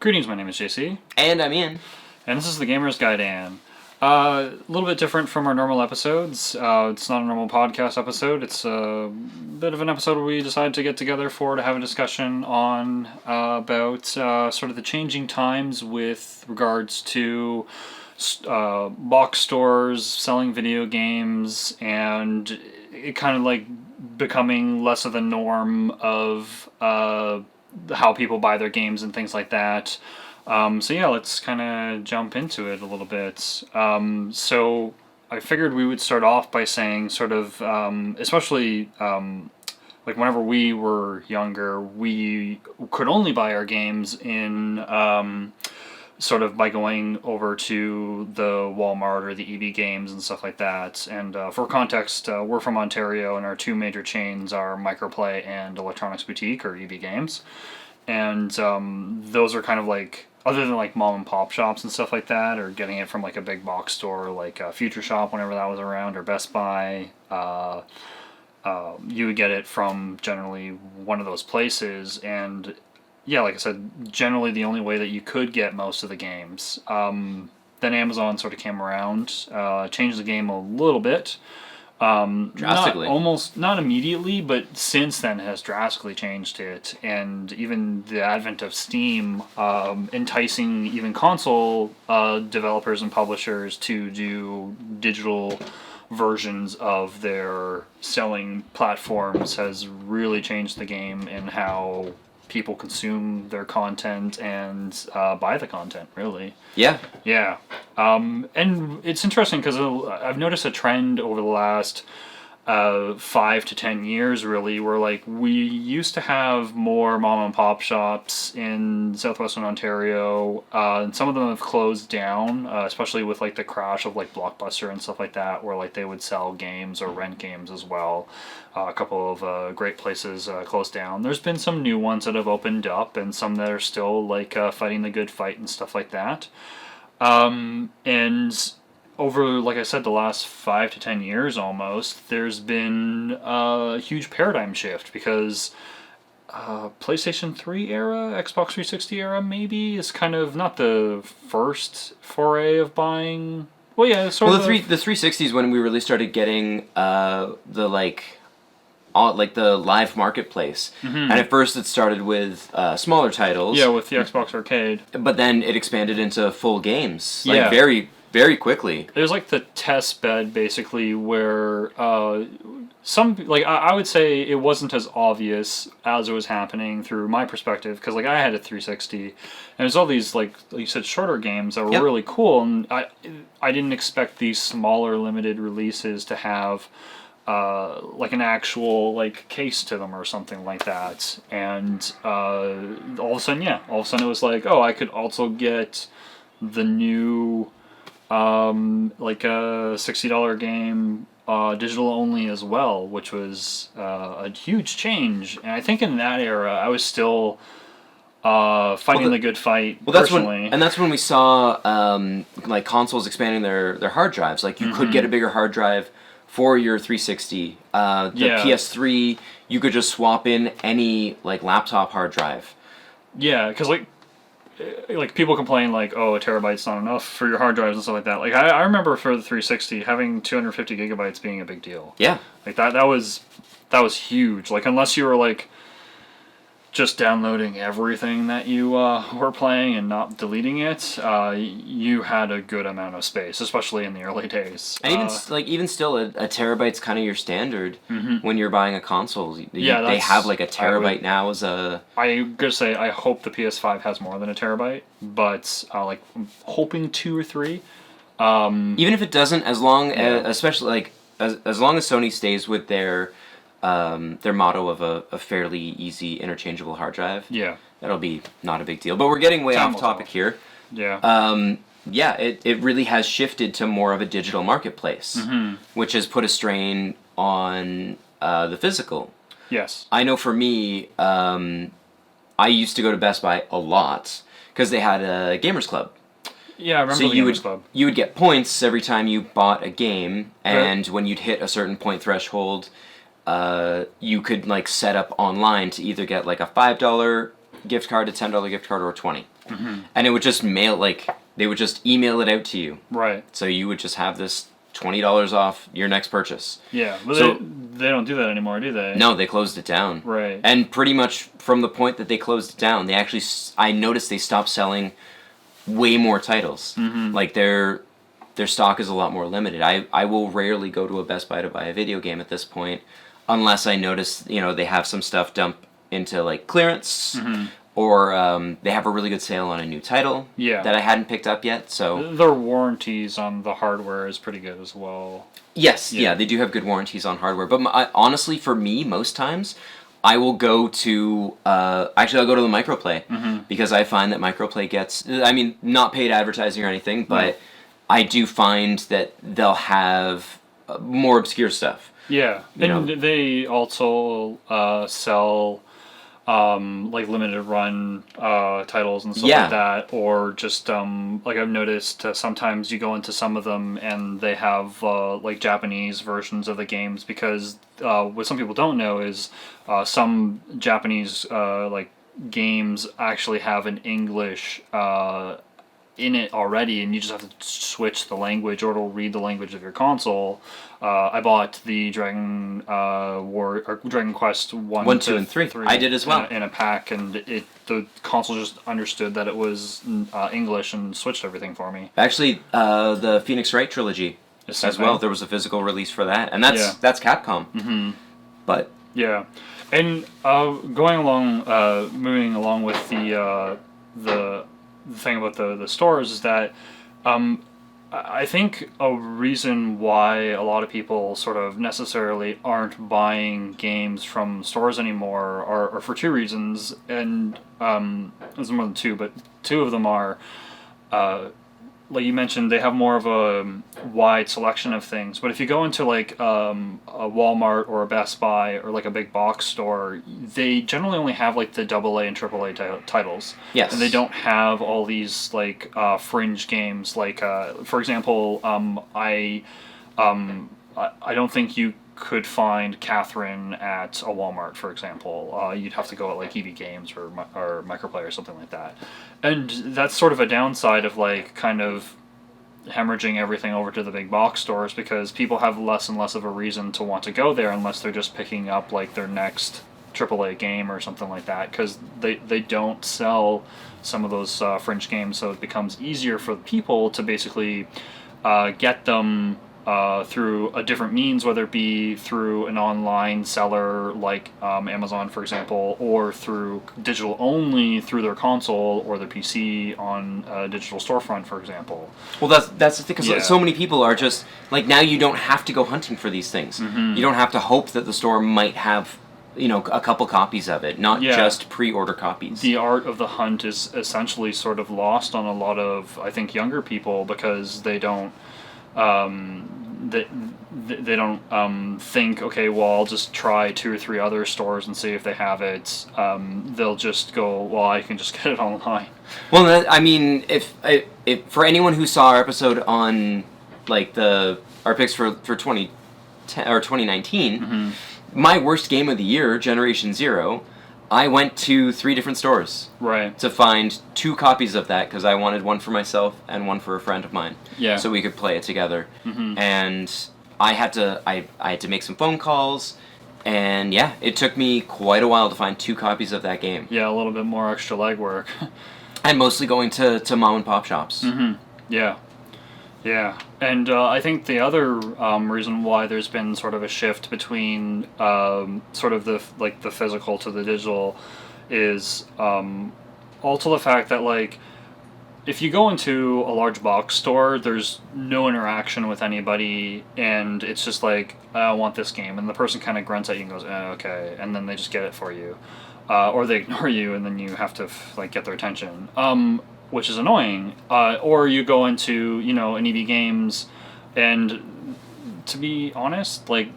Greetings, my name is JC. And I'm Ian. And this is the Gamer's Gaiden. A little bit different from our normal episodes. It's not a normal podcast episode. It's a bit of an episode where we decided to get together to have a discussion on about sort of the changing times with regards to box stores selling video games and it kind of like becoming less of the norm of how people buy their games and things like that. So yeah, let's kind of jump into it a little bit. So I figured we would start off by saying sort of, especially like whenever we were younger, we could only buy our games in sort of by going over to the Walmart or the EB Games and stuff like that. And for context, we're from Ontario, and our two major chains are Microplay and Electronics Boutique, or EB Games. And those are kind of like, other than like mom and pop shops and stuff like that, or getting it from like a big box store like Future Shop whenever that was around, or Best Buy, you would get it from generally one of those places. And yeah, like I said, generally the only way that you could get most of the games. Then Amazon sort of came around, changed the game a little bit. Drastically. Not immediately, but since then has drastically changed it. And even the advent of Steam, enticing even console developers and publishers to do digital versions of their selling platforms has really changed the game in how people consume their content and buy the content, really. Yeah. Yeah. And it's interesting because I've noticed a trend over the last 5 to 10 years, really, where like we used to have more mom and pop shops in southwestern Ontario, and some of them have closed down, especially with like the crash of like Blockbuster and stuff like that, where like they would sell games or rent games as well. A couple of great places closed down. There's been some new ones that have opened up, and some that are still like fighting the good fight and stuff like that. And over, like I said, the last 5 to 10 years almost, there's been a huge paradigm shift because PlayStation 3 era, Xbox 360 era maybe, is kind of not the first foray of buying. Well, yeah, sort of. The 360s when we really started getting the live marketplace. Mm-hmm. And at first it started with smaller titles. Yeah, with the Xbox Arcade. But then it expanded into full games. Like very, very quickly. It was like the test bed, basically, where I would say it wasn't as obvious as it was happening through my perspective, because like I had a 360, and there's all these like you said shorter games that were really cool, and I didn't expect these smaller limited releases to have like an actual like case to them or something like that. And all of a sudden it was like, oh, I could also get the new like a $60 game digital only as well, which was a huge change. And I think in that era I was still fighting the good fight personally. That's when we saw like consoles expanding their hard drives. Like you could get a bigger hard drive for your 360. The PS3, you could just swap in any like laptop hard drive. Yeah, because like people complain like, oh, a terabyte's not enough for your hard drives and stuff like that. Like I remember for the 360 having 250 gigabytes being a big deal. Yeah, like that was huge. Like unless you were like just downloading everything that you were playing and not deleting it, you had a good amount of space, especially in the early days. And even still, a terabyte's kind of your standard when you're buying a console. They have like a terabyte now as a. I'm gonna say I hope the PS5 has more than a terabyte, but like I'm hoping 2 or 3. Even if it doesn't, as long as, especially like as long as Sony stays with their motto of a fairly easy interchangeable hard drive. Yeah. That'll be not a big deal. But we're getting way off topic here. Yeah. It really has shifted to more of a digital marketplace, which has put a strain on the physical. Yes. I know for me, I used to go to Best Buy a lot because they had a Gamers Club. Yeah, I remember the Gamers Club. You would get points every time you bought a game, and when you'd hit a certain point threshold, you could like set up online to either get like a $5 gift card, a $10 gift card, or a $20. and it would just they would just email it out to you. Right. So you would just have this $20 off your next purchase. Yeah, but So- they don't do that anymore, do they? No, they closed it down. Right. And pretty much from the point that they closed it down, they actually, I noticed they stopped selling way more titles. Like their stock is a lot more limited. I will rarely go to a Best Buy to buy a video game at this point, unless I notice, they have some stuff dump into like clearance, or they have a really good sale on a new title that I hadn't picked up yet. So their warranties on the hardware is pretty good as well. yes, yeah, they do have good warranties on hardware. But honestly, for me, most times, I will go to actually I'll go to the Microplay because I find that Microplay gets, I mean, not paid advertising or anything, but I do find that they'll have more obscure stuff. Yeah, and they also sell like limited run titles and stuff like that, or just like I've noticed sometimes you go into some of them and they have like Japanese versions of the games, because what some people don't know is some Japanese like games actually have an English in it already, and you just have to switch the language, or it'll read the language of your console. I bought the Dragon Quest 1, 2, and 3. I did as well in a pack, and the console just understood that it was English and switched everything for me. Actually, the Phoenix Wright trilogy as well. There was a physical release for that, and that's Capcom. But yeah, and going along, moving along with the thing about the stores is that I think a reason why a lot of people sort of necessarily aren't buying games from stores anymore are for two reasons, and there's more than two, but two of them are like you mentioned, they have more of a wide selection of things. But if you go into like a Walmart or a Best Buy or like a big box store, they generally only have like the AA and AAA titles. Yes. And they don't have all these like fringe games. Like for example, I don't think you could find Catherine at a Walmart, for example. You'd have to go at like EB Games or Microplay or something like that. And that's sort of a downside of like kind of hemorrhaging everything over to the big box stores, because people have less and less of a reason to want to go there unless they're just picking up like their next AAA game or something like that, because they don't sell some of those fringe games, so it becomes easier for people to basically get them through a different means, whether it be through an online seller like Amazon, for example, or through digital only through their console or their PC on a digital storefront, for example. Well, that's the thing, because so many people are just like, now you don't have to go hunting for these things. You don't have to hope that the store might have a couple copies of it, not just pre-order copies. The art of the hunt is essentially sort of lost on a lot of, I think, younger people, because they don't they don't think, okay, well, I'll just try 2 or 3 other stores and see if they have it. They'll just go, well, I can just get it online. Well, I mean, if for anyone who saw our episode on like our picks for 2010 or 2019, my worst game of the year, Generation Zero, I went to 3 different stores to find 2 copies of that, because I wanted one for myself and one for a friend of mine. Yeah. So we could play it together. And I had to make some phone calls, and it took me quite a while to find 2 copies of that game. Yeah, a little bit more extra legwork. And mostly going to mom and pop shops. Yeah. Yeah, and I think the other reason why there's been sort of a shift between sort of the physical to the digital is also the fact that like if you go into a large box store, there's no interaction with anybody, and it's just like, I want this game, and the person kind of grunts at you and goes, okay, and then they just get it for you, or they ignore you, and then you have to like get their attention. Which is annoying. Or you go into, an EB Games, and to be honest, like,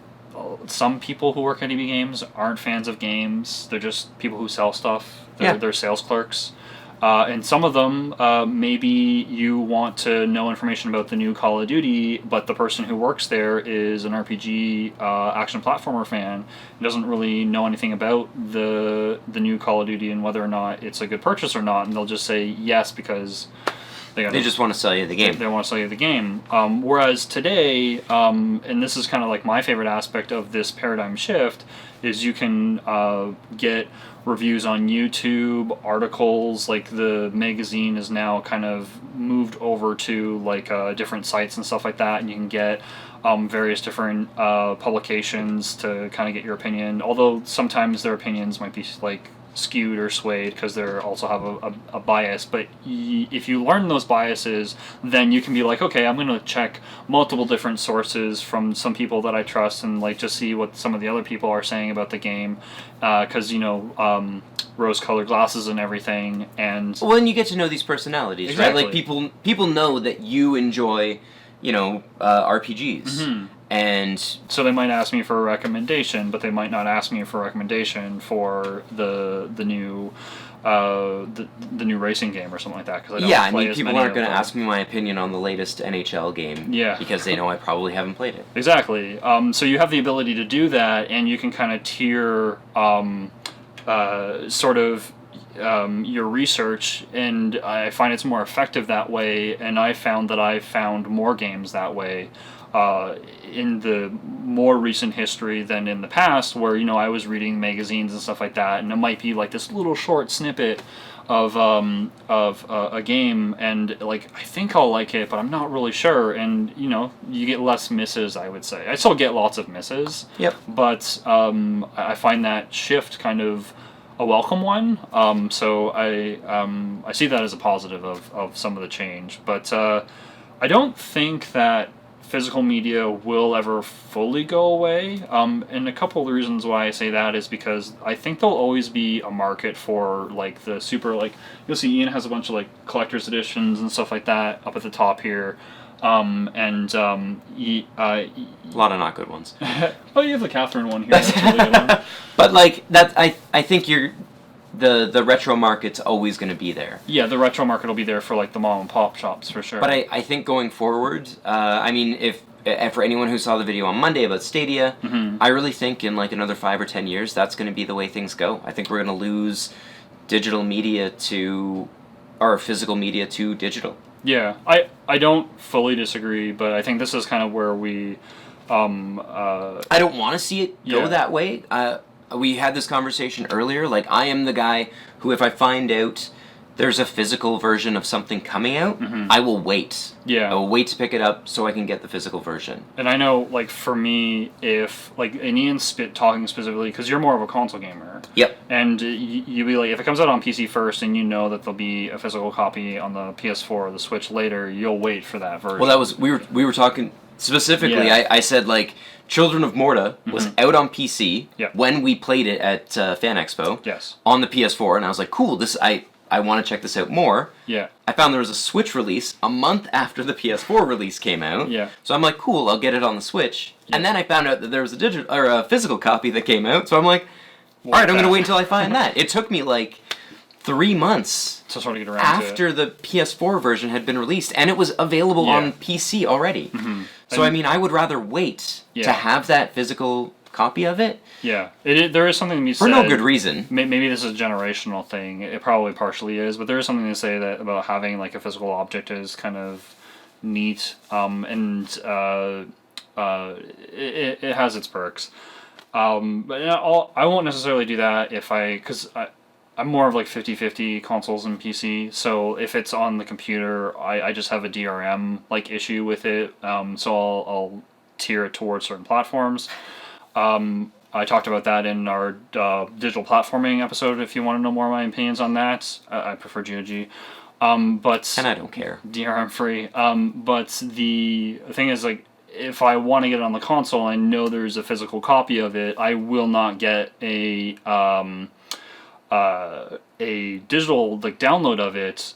some people who work at EB Games aren't fans of games. They're just people who sell stuff. They're sales clerks. And some of them, maybe you want to know information about the new Call of Duty, but the person who works there is an RPG action platformer fan and doesn't really know anything about the new Call of Duty and whether or not it's a good purchase or not, and they'll just say yes because they just want to sell you the game. They want to sell you the game. Whereas today, and this is kind of like my favorite aspect of this paradigm shift, is you can get reviews on YouTube, articles, like the magazine is now kind of moved over to like different sites and stuff like that, and you can get various different publications to kind of get your opinion, although sometimes their opinions might be like skewed or swayed because they also have a bias, but if you learn those biases, then you can be like, okay, I'm going to check multiple different sources from some people that I trust and like just see what some of the other people are saying about the game, because rose-colored glasses and everything. And when you get to know these personalities, exactly. Right? Like people know that you enjoy RPGs. Mm-hmm. And so they might ask me for a recommendation, but they might not ask me for a recommendation for the new the new racing game or something like that. Cause I mean, people aren't going to ask me my opinion on the latest NHL game. Yeah. Because they know I probably haven't played it. Exactly. So you have the ability to do that, and you can kind of tier sort of your research, and I find it's more effective that way. And I found that I found more games that way. In the more recent history than in the past, where I was reading magazines and stuff like that, and it might be like this little short snippet of a game, and like I think I'll like it, but I'm not really sure, and you get less misses. I would say I still get lots of misses. Yep. But I find that shift kind of a welcome one. So I see that as a positive of some of the change, but I don't think that physical media will ever fully go away, and a couple of the reasons why I say that is because I think there'll always be a market for like the super, like you'll see Ian has a bunch of like collector's editions and stuff like that up at the top here, a lot of not good ones. Oh, you have the Catherine one here. That's a really good one. But like that, I think the retro market's always going to be there. Yeah, the retro market will be there for like the mom and pop shops for sure. But I think going forward, I mean, if for anyone who saw the video on Monday about Stadia, mm-hmm. I really think in like another 5 or 10 years, that's going to be the way things go. I think we're going to lose digital media or physical media to digital. Yeah, I don't fully disagree, but I think this is kind of where we... I don't want to see it go that way. We had this conversation earlier. Like, I am the guy who, if I find out there's a physical version of something coming out, mm-hmm. I will wait. Yeah. I will wait to pick it up so I can get the physical version. And I know, like, for me, if, like, and Ian's talking specifically, because you're more of a console gamer. Yep. And you'd be like, if it comes out on PC first and you know that there'll be a physical copy on the PS4 or the Switch later, you'll wait for that version. Well, we were talking specifically, yeah. I said, like, Children of Morta was mm-hmm. out on PC yep. when we played it at Fan Expo. Yes. On the PS4, and I was like, cool, I want to check this out more. Yeah. I found there was a Switch release a month after the PS4 release came out. Yeah. So I'm like, cool, I'll get it on the Switch. Yeah. And then I found out that there was a physical copy that came out, so I'm like, all right, I'm going to wait until I find that. It took me like 3 months to sort of get around after the PS4 version had been released, and it was available on PC already. Mm-hmm. So, I mean, I would rather wait to have that physical copy of it. Yeah. There is something to be said. For no good reason. Maybe this is a generational thing. It probably partially is, but there is something to say that about having like a physical object is kind of neat, and it has its perks. But I won't necessarily do that because I'm more of like 50-50 consoles and PC, so if it's on the computer, I just have a DRM like issue with it, so I'll tier it towards certain platforms. I talked about that in our digital platforming episode. If you want to know more of my opinions on that, I prefer GOG. But and I don't care. DRM free. But the thing is, like, if I want to get it on the console, I know there's a physical copy of it. I will not get a digital like download of it.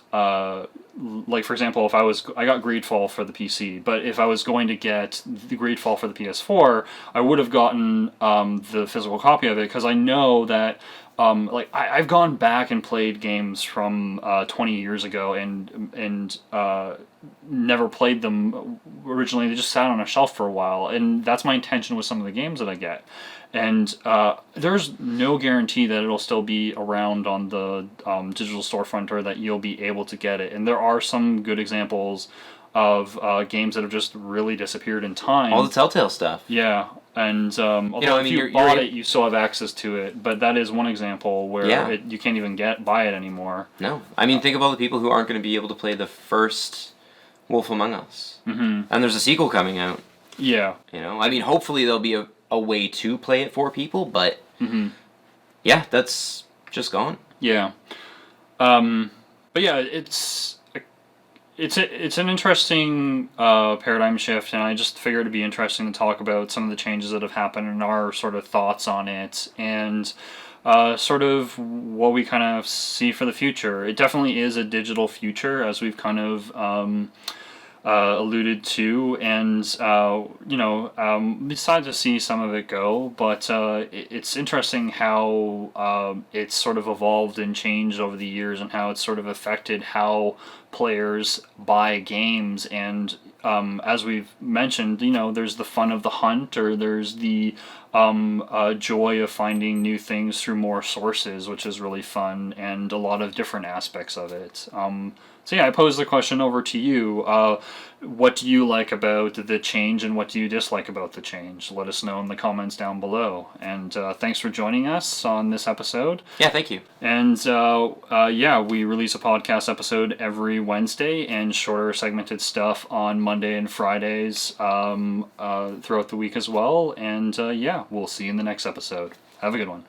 Like, for example, if I got Greedfall for the PC, but if I was going to get the Greedfall for the PS4, I would have gotten the physical copy of it, because I know that like I've gone back and played games from 20 years ago and never played them originally. They just sat on a shelf for a while, and that's my intention with some of the games that I get. And there's no guarantee that it'll still be around on the digital storefront or that you'll be able to get it. And there are some good examples of games that have just really disappeared in time. All the Telltale stuff. Yeah. And although if you bought it, you still have access to it. But that is one example where you can't even buy it anymore. No. I mean, think of all the people who aren't going to be able to play the first Wolf Among Us. Mm-hmm. And there's a sequel coming out. Yeah. I mean, hopefully there'll be a way to play it for people, but yeah, that's just gone. Yeah. But yeah, it's an interesting paradigm shift, and I just figured it'd be interesting to talk about some of the changes that have happened and our sort of thoughts on it, and sort of what we kind of see for the future. It definitely is a digital future, as we've kind of alluded to, and decided to see some of it go, but it's interesting how it's sort of evolved and changed over the years, and how it's sort of affected how players buy games. And as we've mentioned, there's the fun of the hunt, or there's the joy of finding new things through more sources, which is really fun, and a lot of different aspects of it. So yeah, I pose the question over to you. What do you like about the change, and what do you dislike about the change? Let us know in the comments down below. And thanks for joining us on this episode. Yeah, thank you. And we release a podcast episode every Wednesday, and shorter segmented stuff on Monday and Fridays throughout the week as well. And we'll see you in the next episode. Have a good one.